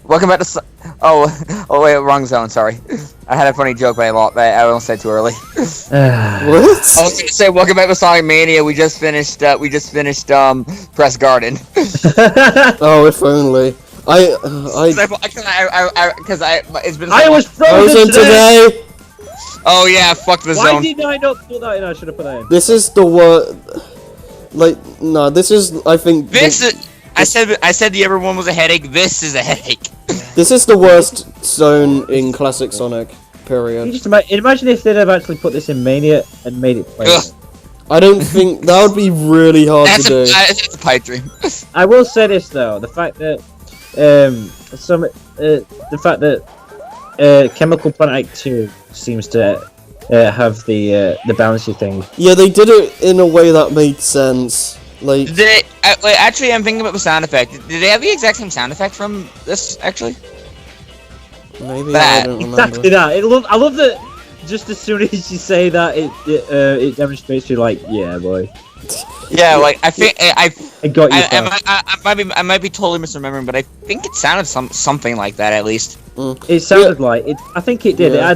Welcome back to. Oh wait, wrong zone. Sorry, I had a funny joke, but I almost said too early. What? I was gonna say, welcome back to Sonic Mania. We just finished. Press Garden. Oh, if only. It's been. I was Frozen today. Oh yeah, fuck the Why zone. did I not put that in? I should have put that in. This is the worst. Like, no, this is. I think. I said the other one was a headache. This is a headache. This is the worst zone in Classic Sonic. Period. You just imagine if they'd have actually put this in Mania and made it playable. I don't think that would be really hard to do. That's a pipe dream. I will say this though: the fact that Chemical Plant Act 2 seems to have the bouncy thing. Yeah, they did it in a way that made sense. Like, actually, I'm thinking about the sound effect. Did they have the exact same sound effect from this? Actually, maybe I don't remember. Exactly that. I love that. Just as soon as you say that, it demonstrates you like, yeah, boy. Yeah, like I think I got you. I might be totally misremembering, but I think it sounded something like that at least. It sounded like it. I think it did. Yeah.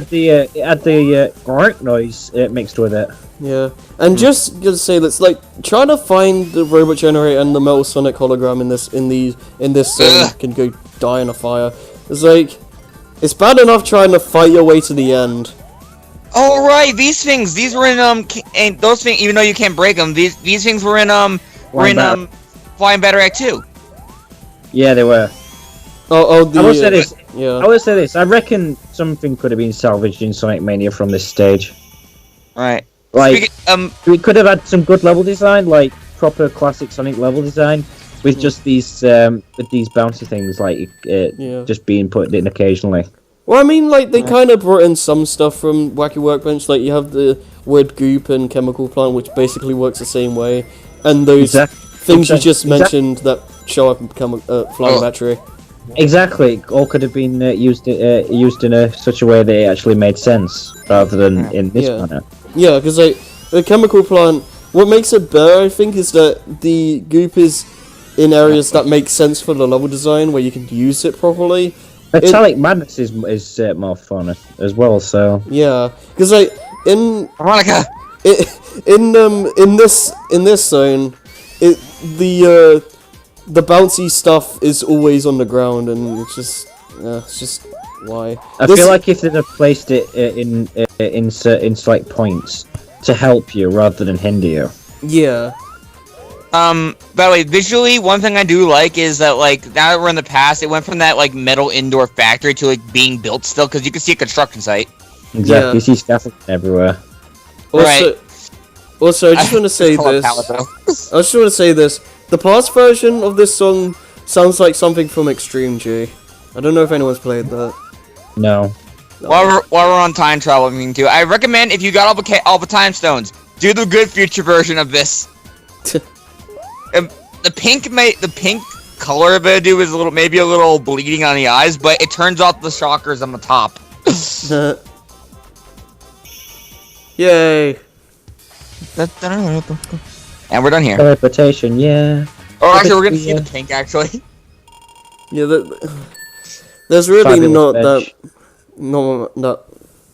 It had the grunt noise mixed with it. Yeah, and just to say that's like trying to find the robot generator and the Metal Sonic hologram in this zone can go die in a fire. It's like it's bad enough trying to fight your way to the end. Oh right, these were in and those things, even though you can't break them, these things were in Flying Battery Act 2. Yeah, they were. I will say this. Yeah. I will say this. I reckon something could have been salvaged in Sonic Mania from this stage. Right. Like, we could have had some good level design, like proper classic Sonic level design, with just these bouncy things, like just being put in occasionally. Well, I mean, like, they kind of brought in some stuff from Wacky Workbench, like, you have the Wood Goop and Chemical Plant, which basically works the same way, and those things you just mentioned that show up and become a Flying Battery. Exactly, all could have been used in such a way that it actually made sense, rather than in this manner. Yeah, because, like, the Chemical Plant, what makes it better, I think, is that the Goop is in areas that make sense for the level design, where you can use it properly. Metallic Madness is more fun as well, so yeah, because like in Veronica, in this zone, the bouncy stuff is always on the ground, and it's just why. I feel like if they'd have placed it in certain points to help you rather than hinder you. Yeah. By the way, visually, one thing I do like is that, like, now that we're in the past, it went from that, like, metal indoor factory to, like, being built still, because you can see a construction site. Exactly, yeah. You see scaffolding everywhere. Also, I just want to say this. The past version of this song sounds like something from Extreme G. I don't know if anyone's played that. No. While we're on time traveling too, I recommend if you got all the time stones, do the good future version of this. The pink color ability was maybe a little bleeding on the eyes, but it turns off the shockers on the top. Yay! And we're done here. Teleportation, yeah. Oh, actually, we're gonna see the pink. Actually. Yeah, there's really not that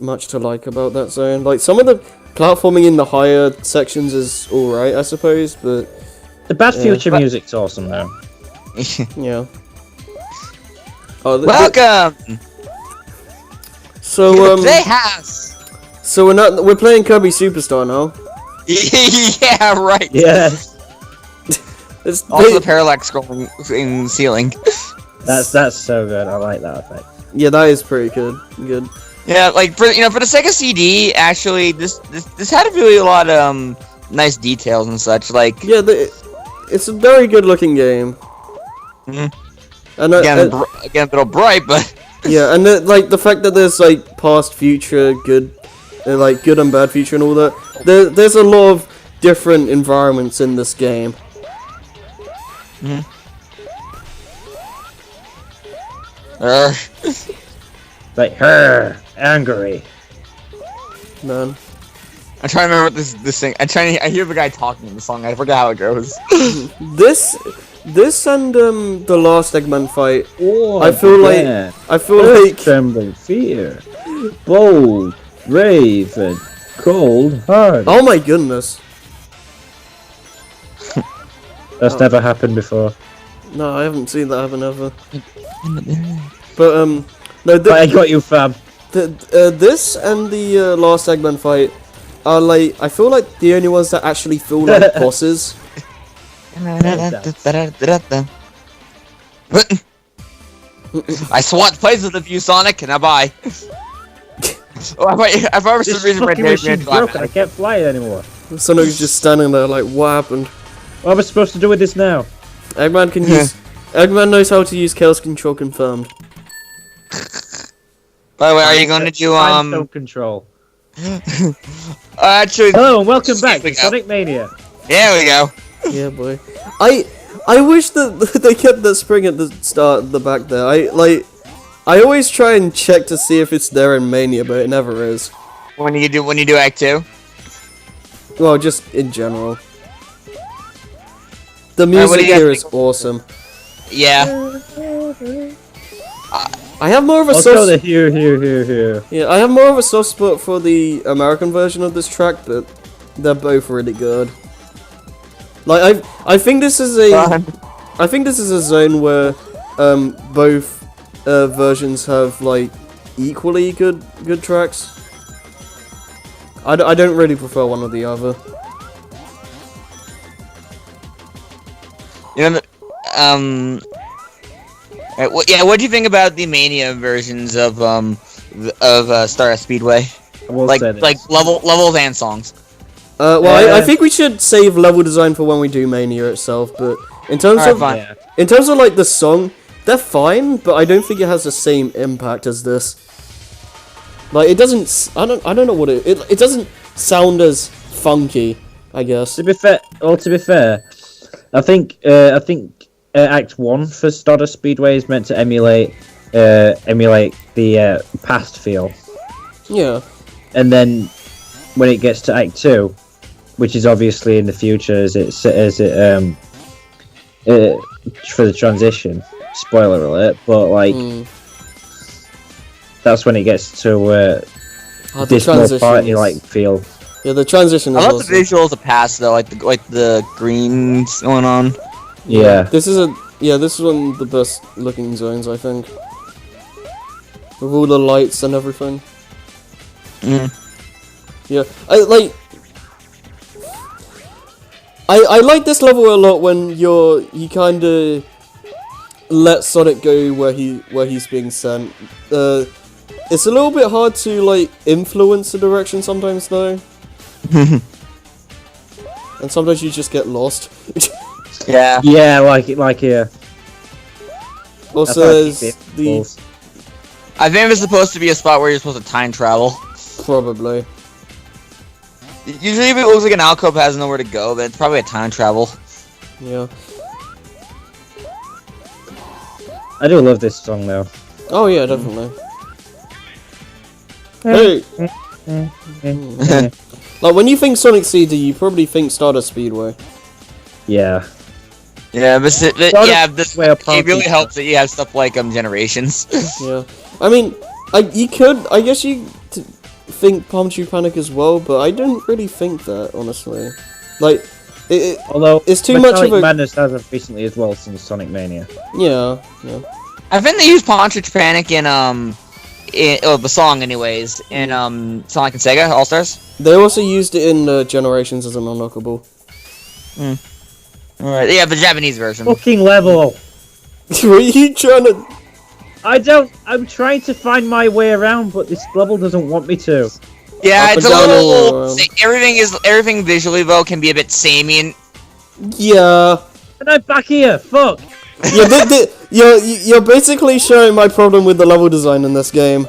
much to like about that zone. Like some of the platforming in the higher sections is alright, I suppose, but. The Bad Future music's awesome, though. Yeah. Welcome. So So we're playing Kirby Superstar now. Yeah, right. Yeah. It's also the parallax scrolling ceiling. That's so good. I like that effect. Yeah, that is pretty good. Yeah, like for the Sega CD, actually, this had really a lot of nice details and such. Like it's a very good looking game. Mm-hmm. And again, a little bright, but yeah, and the fact that there's like past, future, good, like good and bad future and all that. There's a lot of different environments in this game. Mm-hmm. Like her angry. Man. I'm trying to remember what this thing. I hear the guy talking in the song. I forgot how it goes. this and the last Eggman fight. Oh, I feel like trembling, fear, bold, brave, and cold heart. Oh my goodness. That's never happened before. No, I haven't seen that happen ever. But no, But I got you, fam. this and the last Eggman fight are like, I feel like the only ones that actually feel like bosses. I swat places with you, Sonic, and I buy. I've ever This seen reason fucking machine's broken. I can't fly it anymore. Sonic's just standing there like, what happened? What am I supposed to do with this now? Eggman can use. Eggman knows how to use Chaos Control confirmed. By the way, are you going to do Time control. Actually, Hello and welcome back to Sonic Mania. there we go. Yeah, boy. I wish that they kept that spring at the start, at the back there. I always try and check to see if it's there in Mania, but it never is. When you do Act 2? Well, just in general. The music here is awesome. Yeah. I have more of a Also the here. Yeah, I have more of a soft spot for the American version of this track, but they're both really good. Like I think this is a zone where both versions have like equally good tracks. I don't really prefer one or the other. You know, what do you think about the Mania versions of Stardust Speedway? Like levels and songs. I think we should save level design for when we do Mania itself. But in terms of like the song, they're fine, but I don't think it has the same impact as this. Like it doesn't. I don't know what it doesn't sound as funky, I guess. To be fair, I think Act 1 for Stardust Speedway is meant to emulate the past feel. Yeah. And then when it gets to Act 2, which is obviously in the future as it for the transition. Spoiler alert, but like that's when it gets to this more party-like feel. Yeah, the transition. I love the visuals of past though, like the greens going on. Yeah. This is one of the best looking zones, I think. With all the lights and everything. Yeah, I like this level a lot when you kind of let Sonic go where he's being sent. It's a little bit hard to like influence the direction sometimes though. And sometimes you just get lost. Yeah. Yeah, like here. Also, there's the. I think it's supposed to be a spot where you're supposed to time travel. Probably. Usually, if it looks like an alcove has nowhere to go, then it's probably a time travel. Yeah. I do love this song though. Oh yeah, definitely. Hey. Like when you think Sonic CD, you probably think Stardust Speedway. Yeah. Yeah, it really helps that you have stuff like Generations. Yeah, I mean, I guess you think Palm Tree Panic as well, but I don't really think that honestly. Like, although it's too much of a Madness has recently as well since Sonic Mania. Yeah. I think they use Palm Tree Panic in the song anyways in Sonic and Sega All Stars. They also used it in Generations as an unlockable. Alright, yeah, the Japanese version. Fucking level. What are you trying to? I'm trying to find my way around, but this level doesn't want me to. Yeah, Up it's and a down little. Everything visually though can be a bit samey. And... Yeah. And I'm back here. Fuck. You're basically showing my problem with the level design in this game.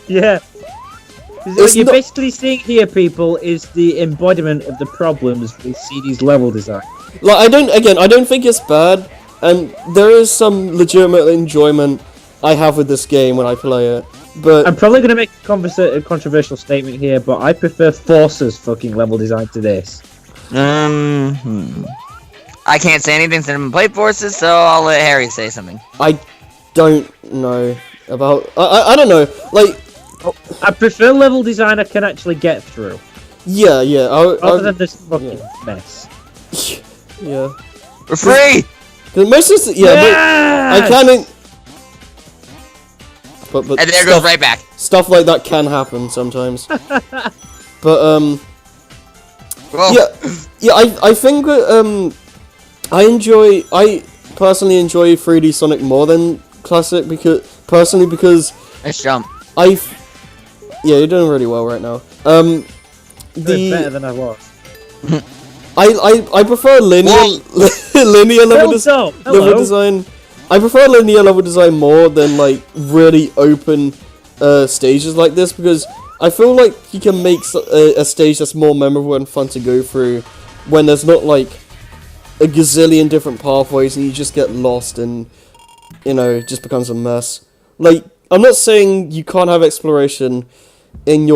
Yeah. What you're basically seeing here, people, is the embodiment of the problems with CD's level design. Like, I don't think it's bad, and there is some legitimate enjoyment I have with this game when I play it, but... I'm probably going to make a controversial statement here, but I prefer Force's fucking level design to this. I I can't say anything since I haven't played Forces, so I'll let Harry say something. I don't know about. I don't know. Like, I prefer level design I can actually get through. yeah. Other than this fucking mess. Yeah. We're free! Cause most of the, but I can't. But And there goes right back. Stuff like that can happen sometimes. But Well, yeah. I think that I personally enjoy 3D Sonic more than Classic because nice jump. yeah, you're doing really well right now. Better than I was. I prefer linear linear level design. I prefer linear level design more than like really open stages like this because I feel like you can make a stage that's more memorable and fun to go through when there's not like a gazillion different pathways and you just get lost and it just becomes a mess. Like, I'm not saying you can't have exploration in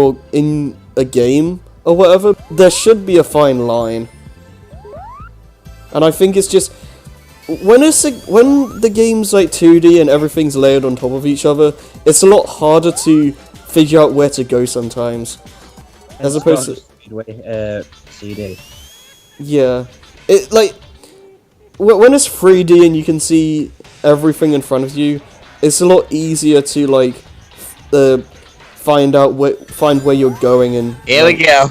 a game or whatever. There should be a fine line. And I think it's just when the game's like 2D and everything's layered on top of each other, it's a lot harder to figure out where to go sometimes. As opposed to CD. Yeah. It like when it's 3D and you can see everything in front of you, it's a lot easier to like find where you're going and Here we go.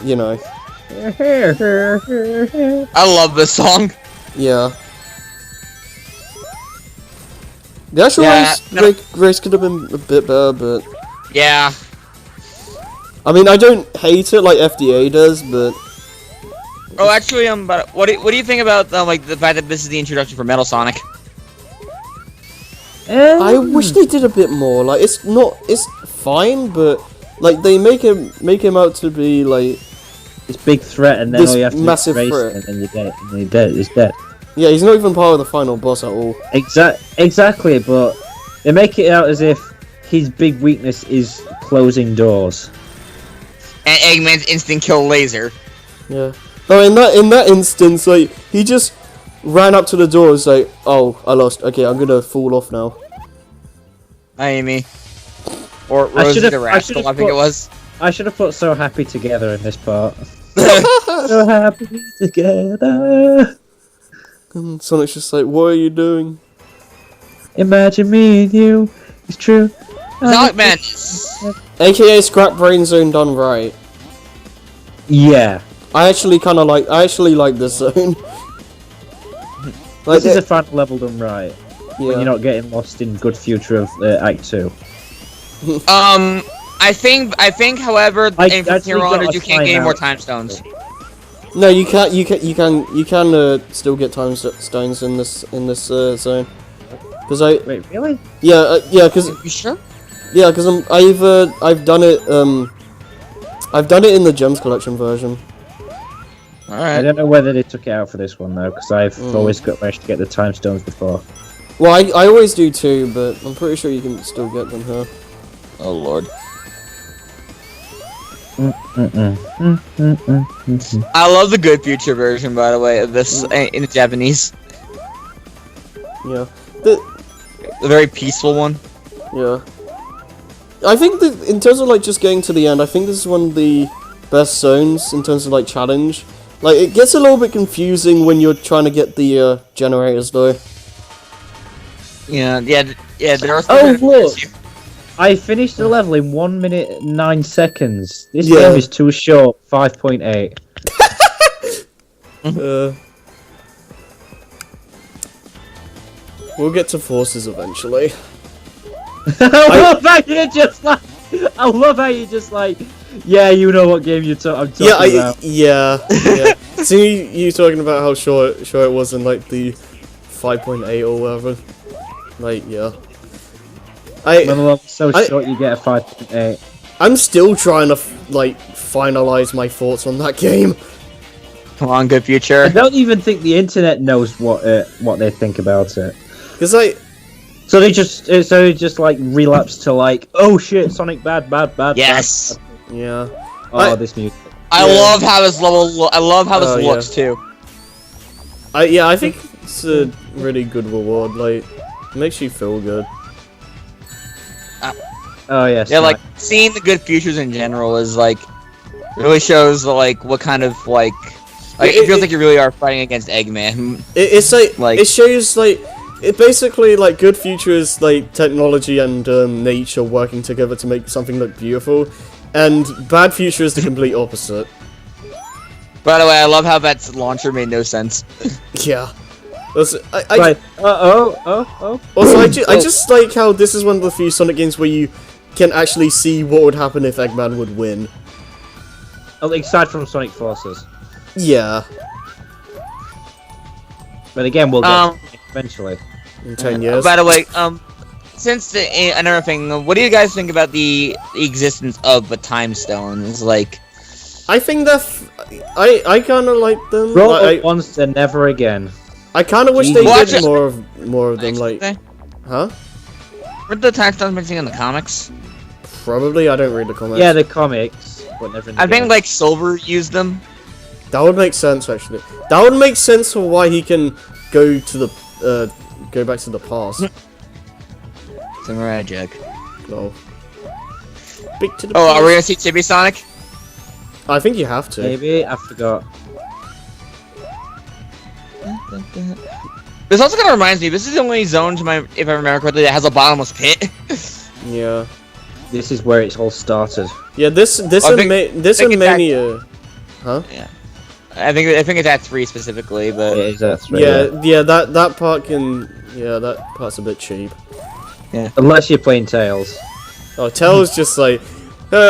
I love this song. Yeah. The actual race could have been a bit better, but Yeah. I mean, I don't hate it like FDA does, but Oh, actually, but what do you think about like the fact that this is the introduction for Metal Sonic? I wish they did a bit more. Like, it's fine, but like they make him out to be like this big threat, and then this all you have to massive do is race, threat. and then you're dead. And you're dead. He's dead. Yeah, he's not even part of the final boss at all. Exactly, but they make it out as if his big weakness is closing doors. And Eggman's instant kill laser. Yeah. Oh, in that instance, like he just ran up to the door and was like, "Oh, I lost. Okay, I'm gonna fall off now." Hi, Amy. Or Rosie the Rascal, I think it was. I should have put "So Happy Together" in this part. So happy together. And Sonic's just like, "What are you doing?" Imagine me and you. It's true. Sonic Man. AKA Scrap Brain Zone done right. Yeah. I actually like this zone. This is a fun level done right. Yeah. When you're not getting lost in good future of Act 2. I think, however, in Hero Hunters you can't gain more time stones. No, you can still get time stones in this zone. Wait, really? Yeah, because You sure? yeah, because I've done it in the Gems Collection version. I Alright. don't know whether they took it out for this one though, because I've always managed to get the time stones before. Well, I always do too, but I'm pretty sure you can still get them here. Oh lord. I love the good future version, by the way, of this in the Japanese. Yeah. The very peaceful one. Yeah. I think that in terms of like just getting to the end, I think this is one of the best zones in terms of like challenge. Like it gets a little bit confusing when you're trying to get the generators though. Yeah. There are. Oh look! I finished the level in 1 minute 9 seconds. This Yeah. game is too short. 5.8. We'll get to Forces eventually. I love how you just like, yeah, you know what game I'm talking about. Yeah. See you talking about how short it was in like the 5.8 or whatever. Like yeah. When the level's so short, you get a 5.8. I'm still trying to finalize my thoughts on that game. Come on, good future. I don't even think the internet knows what they think about it. Cause So they just like relapse to like, oh shit, Sonic bad. Yes. Bad. Yeah. Oh, this music. I love how this level. I love how this looks too. I think it's a really good reward. Like, it makes you feel good. Oh yes. Yeah, like seeing the good futures in general is like really shows like what kind of like it feels like you really are fighting against Eggman. It's like it shows like it basically like good futures like technology and nature working together to make something look beautiful, and bad future is the complete opposite. By the way, I love how that launcher made no sense. Yeah. Also, I just like how this is one of the few Sonic games where you can actually see what would happen if Eggman would win. Aside from Sonic Forces. Yeah. But again, we'll get eventually. In 10 years. By the way, since another thing, what do you guys think about the existence of a time stone? Is like, I think that I kind of like them. Roll like, once and never again. I kind of wish they did more of them. Like, huh? Weren't the time stones mixing in the comics? Probably. I don't read the comics. Yeah, the comics, but never in the I think game. like Silver used them. That would make sense, actually. That would make sense for why he can go to the go back to the past. It's a magic. No. Big to the Oh, past. are we gonna see Chibi Sonic? I think you have to. Maybe I forgot. This also kind of reminds me. This is the only zone, if I remember correctly, that has a bottomless pit. Yeah. This is where it's all started. Yeah. This and Mania. Huh? Yeah. I think it's at 3 specifically, but Yeah, it's at 3. Yeah. That part can. Yeah, that part's a bit cheap. yeah. Unless you're playing Tails. Oh, Tails just like,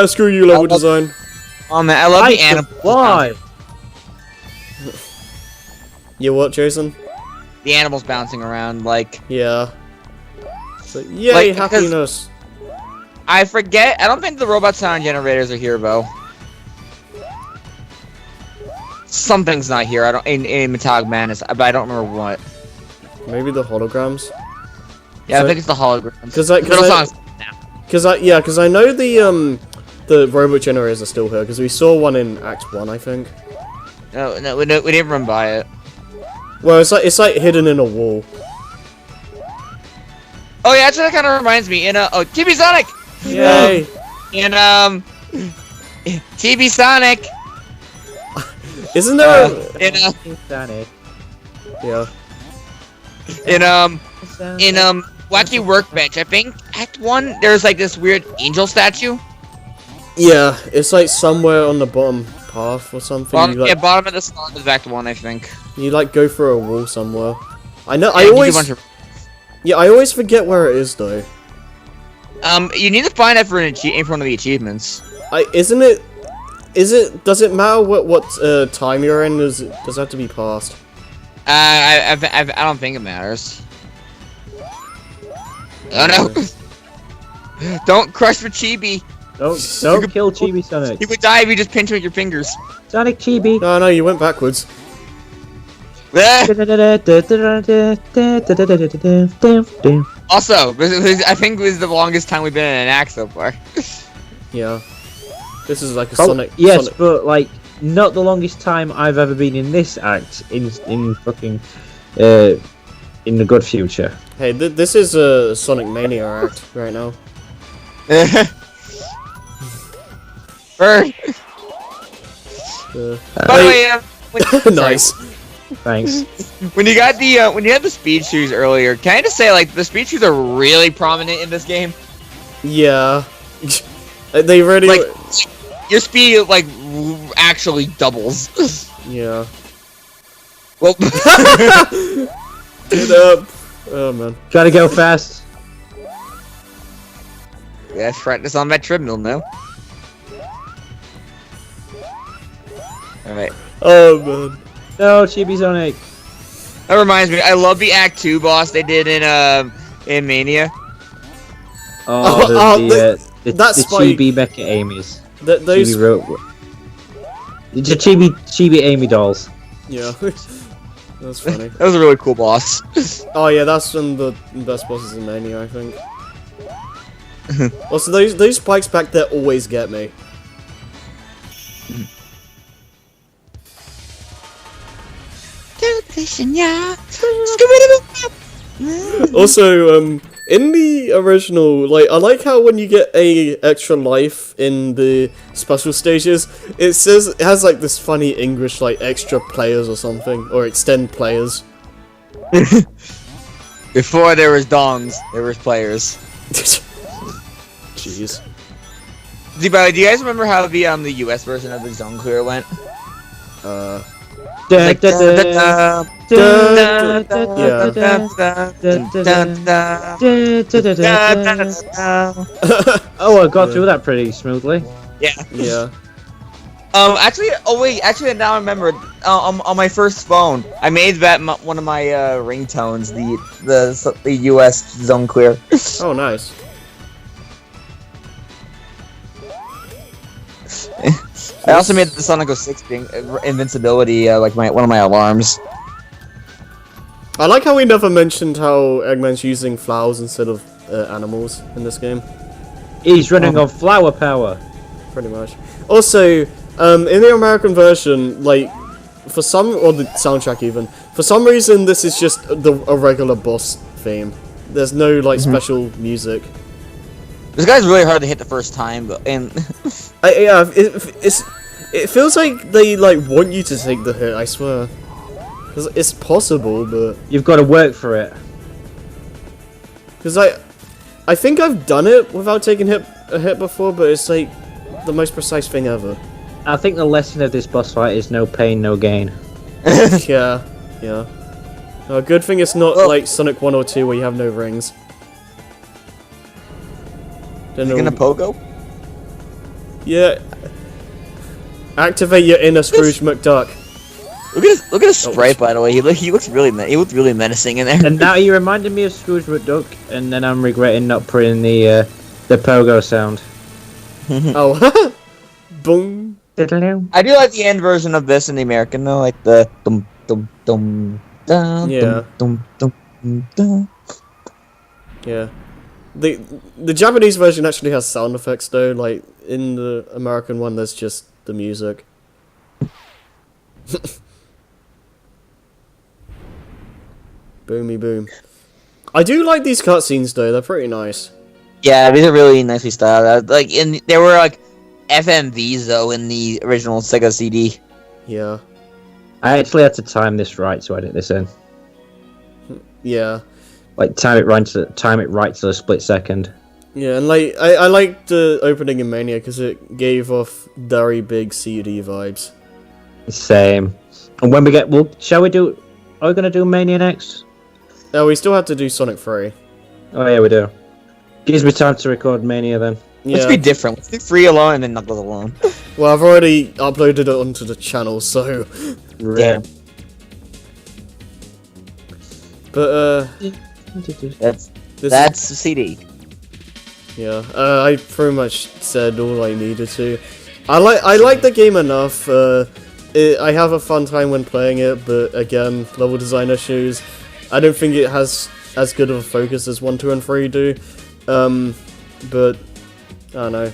screw you, level design. Oh man, I love the animals. Why? You what, Jason? The animals bouncing around, like Yeah. So, yay, Like, happiness. I forget. I don't think the robot sound generators are here, though. Something's not here. I don't in Metallic Madness, but I don't remember what. Maybe the holograms. Yeah, So- I think it's the holograms. Because I know the robot generators are still here because we saw one in Act 1, I think. No, we didn't run by it. Well, it's like hidden in a wall. Oh yeah, actually that kind of reminds me. TB Sonic. Yay! In TB Sonic. Isn't there? Sonic. Yeah. In Wacky Workbench, I think Act 1 there's like this weird angel statue. Yeah, it's like somewhere on the bottom path or something. Bottom of the start is Act 1, I think. You like go through a wall somewhere. I know. Yeah, I always forget where it is though. You need to find it for in front of the achievements. Isn't it? Does it matter what time you're in? Does it have to be passed? I don't think it matters. Oh no! Don't crush for Chibi. Don't kill Chibi Sonic. He would die if you just pinch him with your fingers. Sonic Chibi. No, you went backwards. Also, I think it was the longest time we've been in an act so far. Yeah. This is like a Sonic. Yes, Sonic. but like not the longest time I've ever been in this act in fucking in the good future. Hey, this is a Sonic Mania act right now. Bird. By the way, nice. Thanks. When you got the when you had the speed shoes earlier, can I just say like the speed shoes are really prominent in this game? Yeah. They really like your speed like actually doubles. Yeah. Well. Get up. Oh man. Gotta go fast. Yeah, practice on that treadmill now. Alright. Oh man. No, Chibi Sonic. That reminds me, I love the Act 2 boss they did in Mania. The that's Chibi Mecha Amy's. Those the Chibi Amy dolls. Yeah. That's funny. That was a really cool boss. Oh yeah, that's one of the best bosses in Mania, I think. Also, those spikes back there always get me. Smashing ya. Also, in the original, like, I like how when you get a extra life in the special stages, it says it has like this funny English like extra players or something, or extend players. Before there was dongs, there was players. Jeez. Do you guys remember how the US version of the Zone Clear went? Like, oh, I got through that pretty smoothly. Yeah. Yeah. Actually, now I remember. On my first phone, I made that one of my ringtones. The US Zone Clear. Oh, nice. I also made the Sonic 06 being invincibility like one of my alarms. I like how we never mentioned how Eggman's using flowers instead of animals in this game. He's running on flower power. Pretty much. Also, in the American version, like, or the soundtrack even, for some reason this is just a regular boss theme. There's no, like, special music. This guy's really hard to hit the first time, but it feels like they like want you to take the hit. I swear, 'cause it's possible, but you've got to work for it. Because I think I've done it without taking a hit before, but it's like the most precise thing ever. I think the lesson of this boss fight is no pain, no gain. Yeah. Good thing it's not like Sonic 1 or 2 where you have no rings. Is he gonna pogo? Yeah. Activate your inner Scrooge McDuck. Look at his sprite, by the way. He looks really menacing in there. And now you reminded me of Scrooge McDuck, and then I'm regretting not putting the pogo sound. Oh, boom. I do like the end version of this in the American though, like the dum dum dum dum dum dum dum. Yeah. The Japanese version actually has sound effects though, like in the American one there's just the music. Boomy boom. I do like these cutscenes though, they're pretty nice. Yeah, these are really nicely styled. Like there were like FMVs though in the original Sega CD. Yeah. I actually had to time this right to edit this in. Yeah. Like time it right to the split second. Yeah, and like I liked the opening in Mania because it gave off very big CD vibes. Same. And when we get, shall we do? Are we gonna do Mania next? No, we still have to do Sonic 3. Oh yeah, we do. Gives me time to record Mania then. Yeah. Let's be different. Let's do 3 alone and then Knuckles alone. Well, I've already uploaded it onto the channel, so. Yeah. But that's CD. Yeah, I pretty much said all I needed to. I like the game enough. I have a fun time when playing it, but again, level design issues. I don't think it has as good of a focus as 1, 2, and 3 do. But I don't know.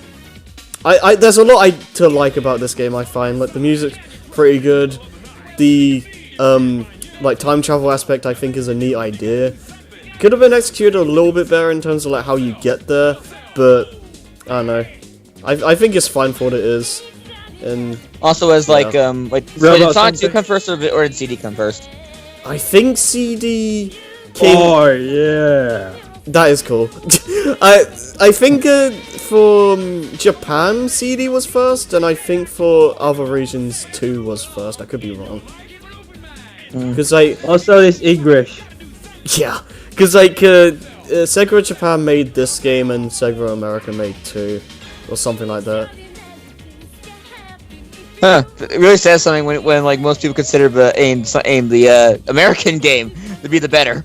There's a lot to like about this game. I find like the music's pretty good. The like time travel aspect I think is a neat idea. Could have been executed a little bit better in terms of like how you get there, but I don't know. I think it's fine for what it is. And also as like did Sonic 2 come first or did CD come first? I think CD came. Oh yeah, that is cool. I think for Japan CD was first, and I think for other regions 2 was first. I could be wrong. Because also this English. Yeah, because like Sega Japan made this game and Sega America made 2, or something like that. Huh. It really says something when like most people consider the American game to be the better.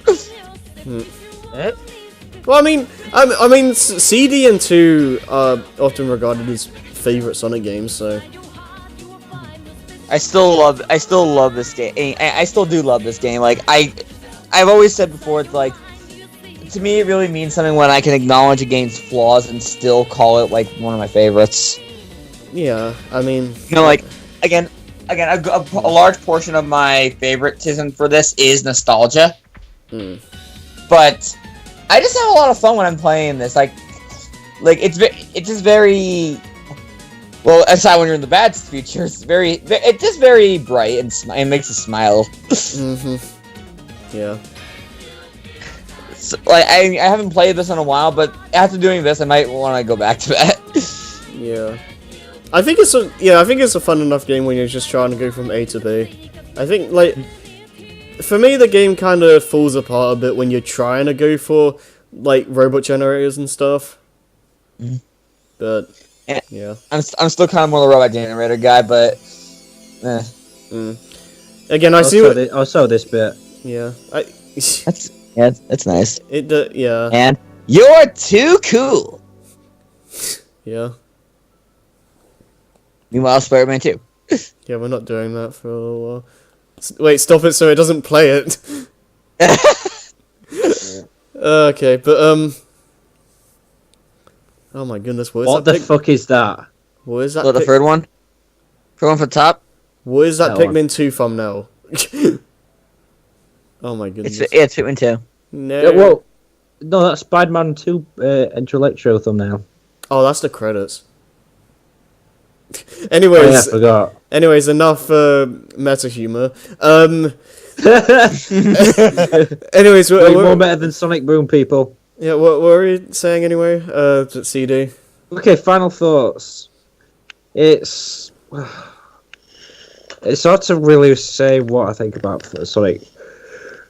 Well, I mean, CD and 2 are often regarded as favorite Sonic games, so. I still love this game. I still do love this game. Like I've always said before, it's like, to me it really means something when I can acknowledge a game's flaws and still call it like one of my favorites. Yeah, I mean, you know, like again, again, a large portion of my favoritism for this is nostalgia. But I just have a lot of fun when I'm playing this. Like it's just very. Well, aside when you're in the bad future, it's just very bright and it makes you smile. Yeah. So, like I haven't played this in a while, but after doing this, I might want to go back to that. Yeah. I think it's a fun enough game when you're just trying to go from A to B. I think like for me the game kind of falls apart a bit when you're trying to go for like robot generators and stuff. But yeah, I'm still kind of more the robot generator guy, but again, I see this bit. Yeah, that's nice. Yeah. And you're too cool. Yeah. Meanwhile, Spider-Man 2. Yeah, we're not doing that for a little while. Wait, stop it so it doesn't play it. Okay, but oh my goodness, what the fuck is that? What is that? The third one? Third one for top? What is that Pikmin 2 thumbnail? Oh my goodness. It's Pikmin 2. No. Yeah, well, no, that's Spider-Man 2 Enter Electro thumbnail. Oh, that's the credits. Anyways, I forgot. Anyways, enough meta humor. Anyways, we're more better than Sonic Boom, people. Yeah, what were you saying anyway? CD. Okay, final thoughts. It's hard to really say what I think about Sonic.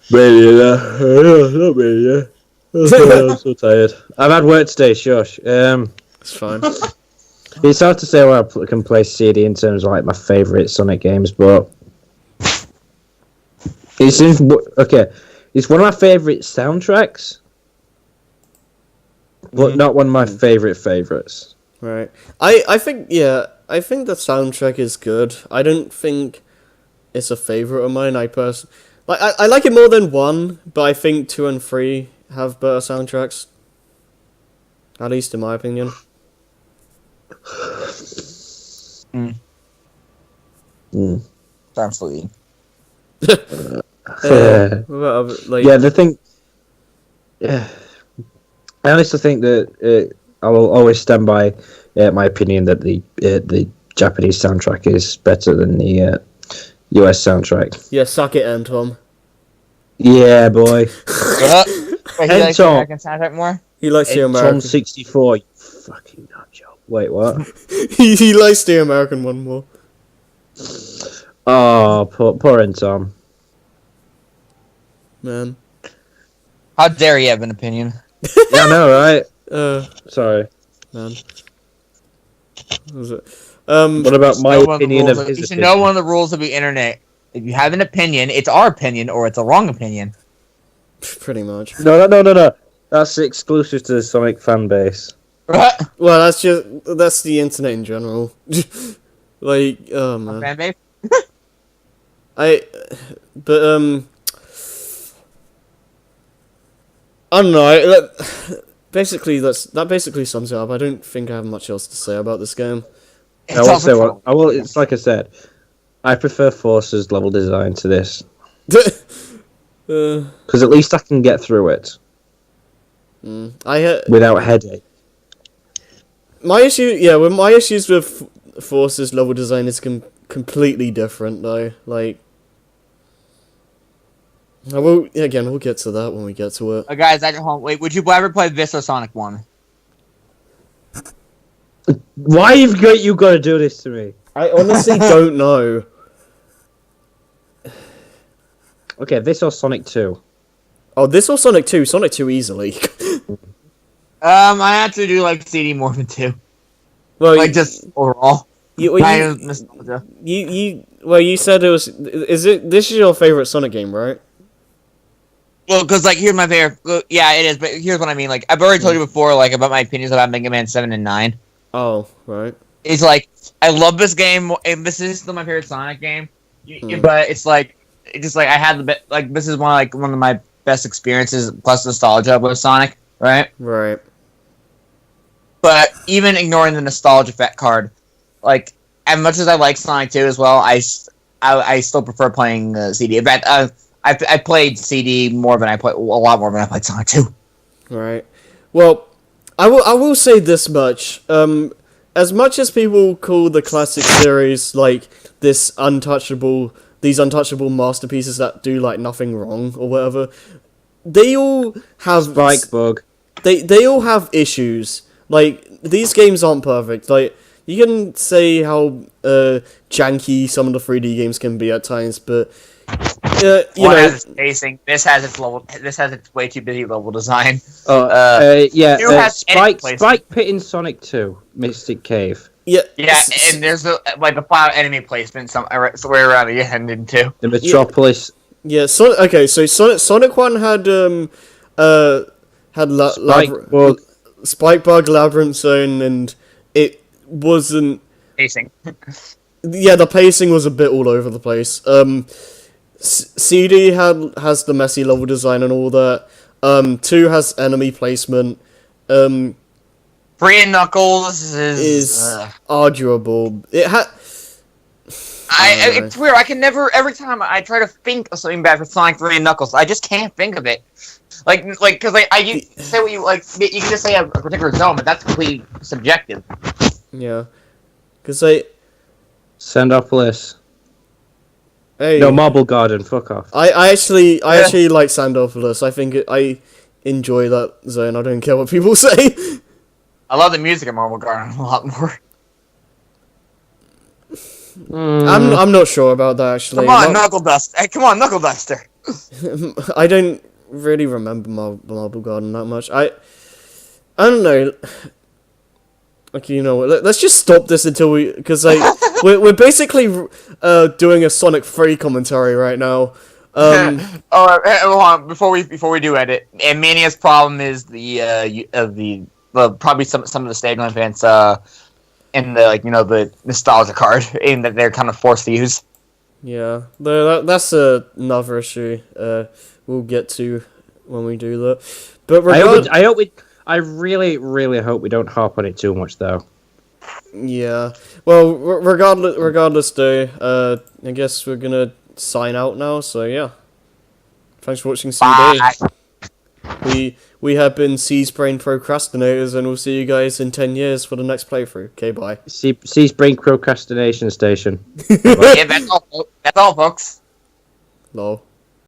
Not really. I'm so tired. I've had work today. Shush. It's fine. It's hard to say where I can place CD in terms of like my favourite Sonic games, but it's one of my favourite soundtracks, but not one of my favourites. Right. I think the soundtrack is good. I don't think it's a favourite of mine. I like it more than 1, but I think 2 and 3 have better soundtracks. At least in my opinion. Sounds sweet. The thing. I honestly think that I will always stand by my opinion that the Japanese soundtrack is better than the US soundtrack. Yeah, suck it, Anton. Yeah, boy. He likes the American soundtrack more? He likes the American. 64, you fucking nut job. Wait, what? he likes the American one more. Oh, poor Anton. Man. How dare you have an opinion? Yeah, I know, right? Sorry. Man. What was it? What about my opinion of his You should opinion? know one of the rules of the internet. If you have an opinion, it's our opinion or it's a wrong opinion. Pretty much. No. That's exclusive to the Sonic fan base. Well, that's the internet in general. Like, oh man. Fan base? I don't know. That basically sums it up. I don't think I have much else to say about this game. It's like I said, I prefer Force's level design to this. Because at least I can get through it. Without headache. My issues with Force's level design is completely different though. Like, we'll get to that when we get to it. Guys at home, wait, would you ever play this or Sonic 1? Why you got to do this to me? I honestly don't know. Okay, this or Sonic 2? Oh, this or Sonic 2? Sonic 2 easily. I have to do like CD more than 2. Well, like just overall. You said it was. This is your favorite Sonic game, right? Well, because like here's my favorite. Well, yeah, it is. But here's what I mean. Like I've already told you before, like about my opinions about Mega Man 7 and 9. Oh, right. It's like I love this game, and this is still my favorite Sonic game. But it's like I had the bit. Like this is one of my best experiences plus nostalgia with Sonic, right? Right. But even ignoring the nostalgia card, like as much as I like Sonic 2 as well, I still prefer playing CD. In fact, I played CD a lot more than I played Sonic 2. Right. Well, I will say this much. As much as people call the classic series like these untouchable masterpieces that do like nothing wrong or whatever, they all have Spike bug. They all have issues. Like, these games aren't perfect. Like, you can say how janky some of the 3D games can be at times, but you know, has its pacing. This has its level. This has its way too busy level design. Spike Pit in Sonic 2, Mystic Cave. Yeah, and there's a flower enemy placement somewhere around the end too. The Metropolis. Yeah. So Sonic 1 had Spike Bug, Labyrinth Zone, and it wasn't pacing. Yeah, the pacing was a bit all over the place. CD has the messy level design and all that. 2 has enemy placement. 3 and Knuckles is arguable. It's weird. I can never. Every time I try to think of something bad for Sonic 3 and Knuckles, I just can't think of it. Because you say what you like. You can just say a particular zone, but that's completely subjective. Yeah, because Sandopolis. Hey, no, Marble Garden. Fuck off. I actually like Sandopolis. I think I enjoy that zone. I don't care what people say. I love the music of Marble Garden a lot more. I'm not sure about that actually. Come on, Knuckle Duster. Hey, come on, Knuckle Duster. I don't really remember Marble Garden that much. I don't know. Okay, you know what? Let's just stop this until because we're basically doing a Sonic 3 commentary right now. Hold on, before we do edit, and Mania's problem is probably some of the stadium events in the the nostalgia card in that they're kind of forced to use. Yeah, that's another issue we'll get to when we do that. But I really, really hope we don't harp on it too much, though. Yeah. Well, regardless, though, I guess we're gonna sign out now. So yeah, thanks for watching CD. Bye. We have been C-Brain Procrastinators, and we'll see you guys in 10 years for the next playthrough. Okay, bye. C-Brain Procrastination Station. Yeah, that's all, folks. Lol.